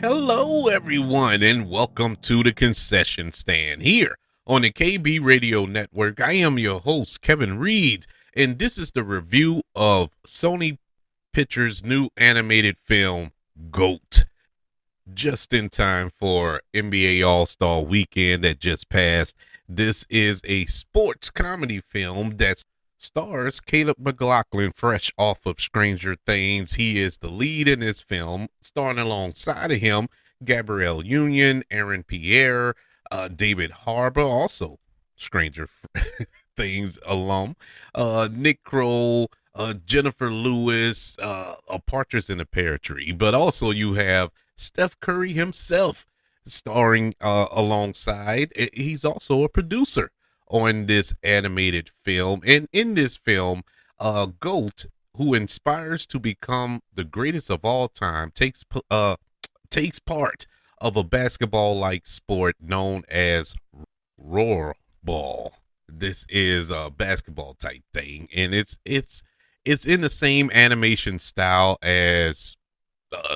Hello, everyone, and welcome to the concession stand here on the KB Radio Network. I am your host, Kevin Reed, and this is the review of Sony Pictures' new animated film, GOAT. Just in time for NBA All-Star Weekend that just passed. This is a sports comedy film that stars Caleb McLaughlin, fresh off of Stranger Things. He is the lead in this film. Starring alongside of him, Gabrielle Union, Pierre, David Harbour, also Stranger Things alum, Nick Kroll, Jenifer Lewis, a Partridge in a Pear Tree. But also you have Steph Curry himself starring alongside. He's also a producer on this animated film. And in this film, GOAT, who inspires to become the greatest of all time, takes part of a basketball-like sport known as roarball. This is a basketball type thing, and it's in the same animation style as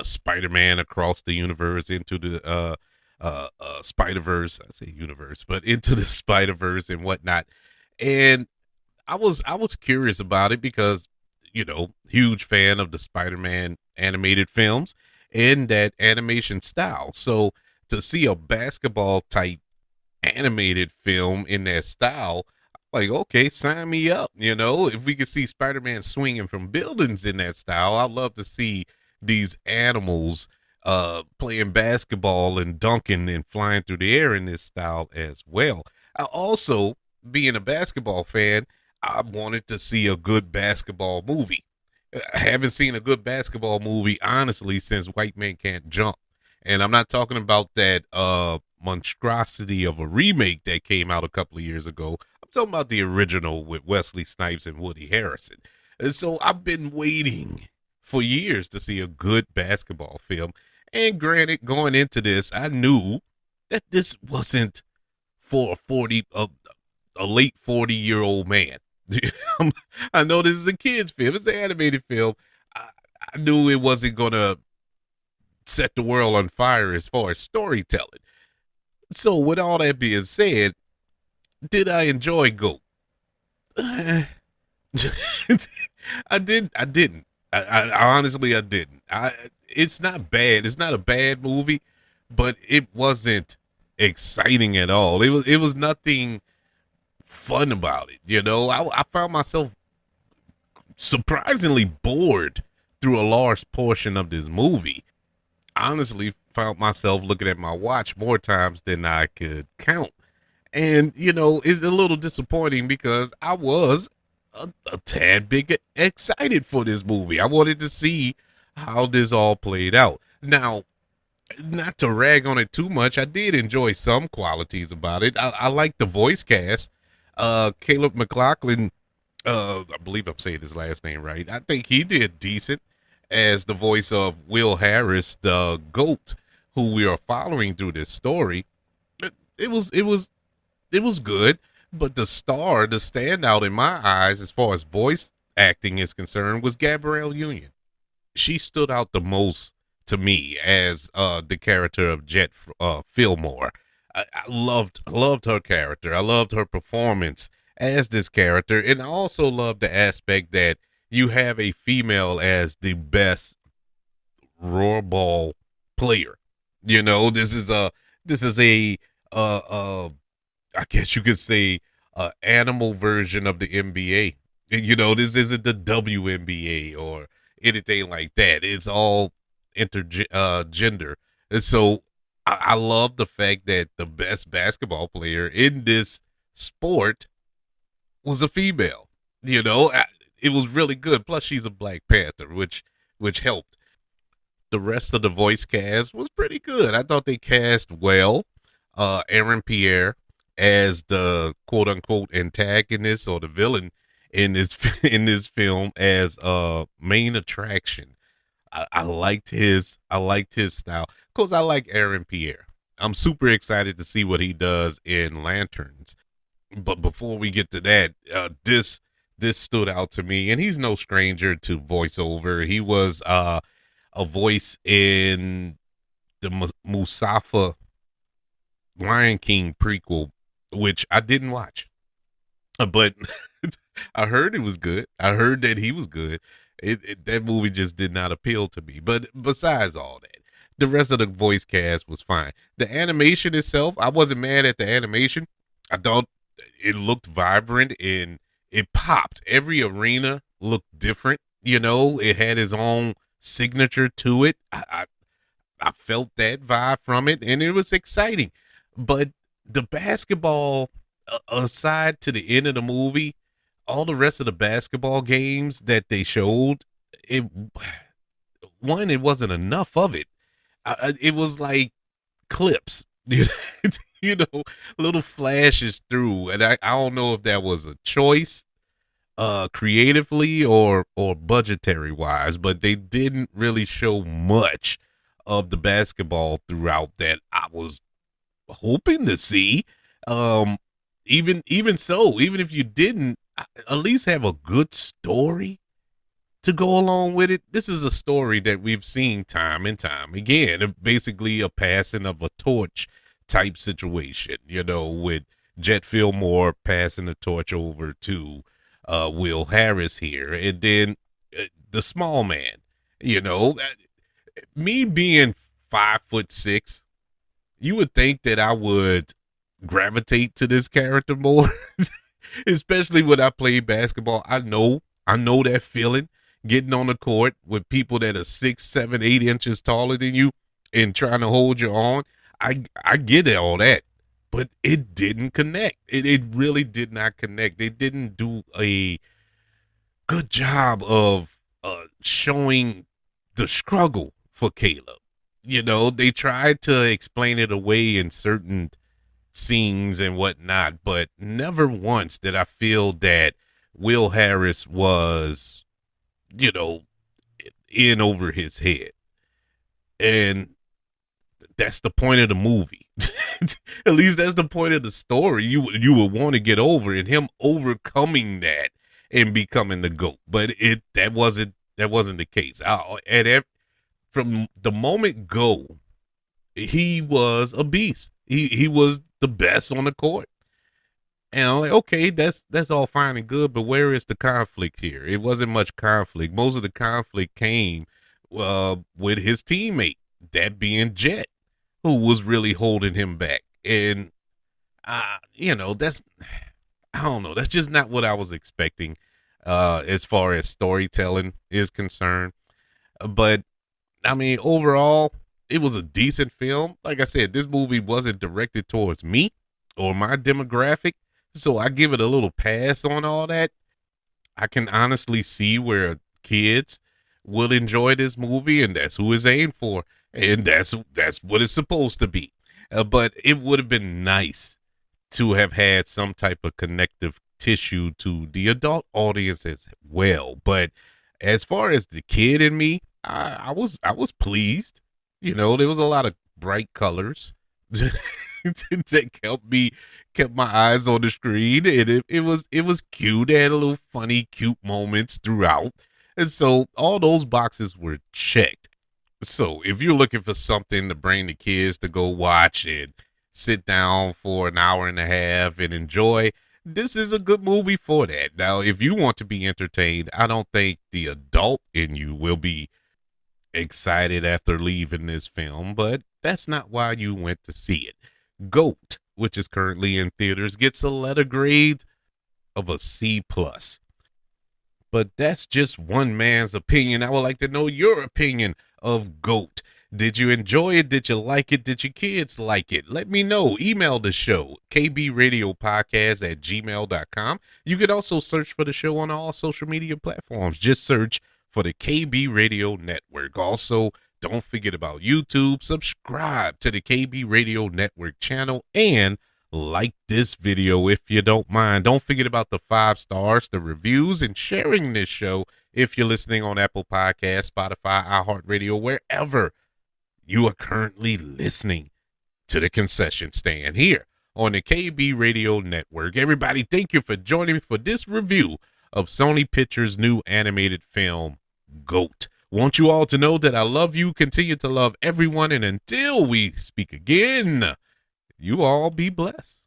Spider-Man Across the Universe, into the Spider-Verse. I say universe, but into the Spider-Verse and whatnot. And I was curious about it because, huge fan of the Spider-Man animated films and that animation style. So to see a basketball type animated film in that style, like, okay, sign me up. If we could see Spider-Man swinging from buildings in that style, I'd love to see these animals playing basketball and dunking and flying through the air in this style as well. I also, being a basketball fan, I wanted to see a good basketball movie. I haven't seen a good basketball movie, honestly, since White Man Can't Jump. And I'm not talking about that monstrosity of a remake that came out a couple of years ago. I'm talking about the original with Wesley Snipes and Woody Harrelson. And so I've been waiting for years to see a good basketball film. And granted, going into this, I knew that this wasn't for a late 40-year-old man. I know this is a kid's film. It's an animated film. I knew it wasn't going to set the world on fire as far as storytelling. So with all that being said, did I enjoy GOAT? I didn't. I honestly, I didn't. It's not bad. It's not a bad movie, but it wasn't exciting at all. It was nothing fun about it. I found myself surprisingly bored through a large portion of this movie. I honestly found myself looking at my watch more times than I could count. And, it's a little disappointing because I was a tad bit excited for this movie. I wanted to see how this all played out. Now, not to rag on it too much, I did enjoy some qualities about it. I like the voice cast. Caleb McLaughlin, I believe I'm saying his last name right. I think he did decent as the voice of Will Harris, the GOAT, who we are following through this story. It was good, but the standout in my eyes as far as voice acting is concerned was Gabrielle Union. She stood out the most to me as the character of Jet Fillmore. I loved her character. I loved her performance as this character, and I also loved the aspect that you have a female as the best roarball player. This is a I guess you could say animal version of the NBA. This isn't the WNBA or anything like that. It's all intergender. And so I love the fact that the best basketball player in this sport was a female. It was really good. Plus, she's a Black Panther, which helped. The rest of the voice cast was pretty good. I thought they cast well. Pierre as the quote unquote antagonist or the villain in this film as a main attraction. I liked his style. Of course, I like Pierre. I'm super excited to see what he does in Lanterns. But before we get to that, this stood out to me, and he's no stranger to voiceover. He was a voice in the Musafa Lion King prequel, which I didn't watch, but I heard it was good. I heard that he was good. That movie just did not appeal to me. But besides all that, the rest of the voice cast was fine. The animation itself, I wasn't mad at the animation. I thought it looked vibrant and it popped. Every arena looked different. You know, it had its own signature to it. I felt that vibe from it, and it was exciting. But the basketball, aside to the end of the movie, all the rest of the basketball games that they showed, it it wasn't enough of it. It was like clips, you know, little flashes through, and I don't know if that was a choice, creatively or budgetary wise, but they didn't really show much of the basketball throughout that I was hoping to see. Um, even so, even if you didn't, at least have a good story to go along with it. This is a story that we've seen time and time again. Basically, a passing of a torch type situation. You know, with Jet Fillmore passing the torch over to Will Harris here, and then the small man. You know, me being 5'6", you would think that I would gravitate to this character more, especially when I play basketball. I know that feeling, getting on the court with people that are 6, 7, 8 inches taller than you and trying to hold you on. I get all that, but it didn't connect. It really did not connect. They didn't do a good job of showing the struggle for Caleb. You know, they tried to explain it away in certain scenes and whatnot, but never once did I feel that Will Harris was, you know, in over his head. And that's the point of the movie. At least that's the point of the story. You would want to get over, and him overcoming that and becoming the GOAT. But that wasn't the case. From the moment go, he was a beast. He was the best on the court. And I'm like, okay, that's all fine and good, but where is the conflict here? It wasn't much conflict. Most of the conflict came with his teammate, that being Jet, who was really holding him back. And you know, I don't know, that's just not what I was expecting as far as storytelling is concerned. But I mean, overall, it was a decent film. Like I said, this movie wasn't directed towards me or my demographic, so I give it a little pass on all that. I can honestly see where kids will enjoy this movie, and that's who it's aimed for, and that's what it's supposed to be. But it would have been nice to have had some type of connective tissue to the adult audience as well. But as far as the kid in me, I was pleased. You know, there was a lot of bright colors that kept my eyes on the screen, and it was cute. It had a little funny, cute moments throughout, and so all those boxes were checked. So if you're looking for something to bring the kids to go watch and sit down for an hour and a half and enjoy, this is a good movie for that. Now, if you want to be entertained, I don't think the adult in you will be excited after leaving this film, but that's not why you went to see it. GOAT, which is currently in theaters, gets a letter grade of a C+. But that's just one man's opinion. I would like to know your opinion of GOAT. Did you enjoy it? Did you like it? Did your kids like it? Let me know. Email the show, kbradiopodcast@gmail.com. You could also search for the show on all social media platforms. Just search for the KB Radio Network. Also, don't forget about YouTube. Subscribe to the KB Radio Network channel and like this video if you don't mind. Don't forget about the 5 stars, the reviews, and sharing this show if you're listening on Apple Podcasts, Spotify, iHeartRadio, wherever you are currently listening to the concession stand here on the KB Radio Network. Everybody, thank you for joining me for this review of Sony Pictures' new animated film, GOAT. Want you all to know that I love you, continue to love everyone, and until we speak again, you all be blessed.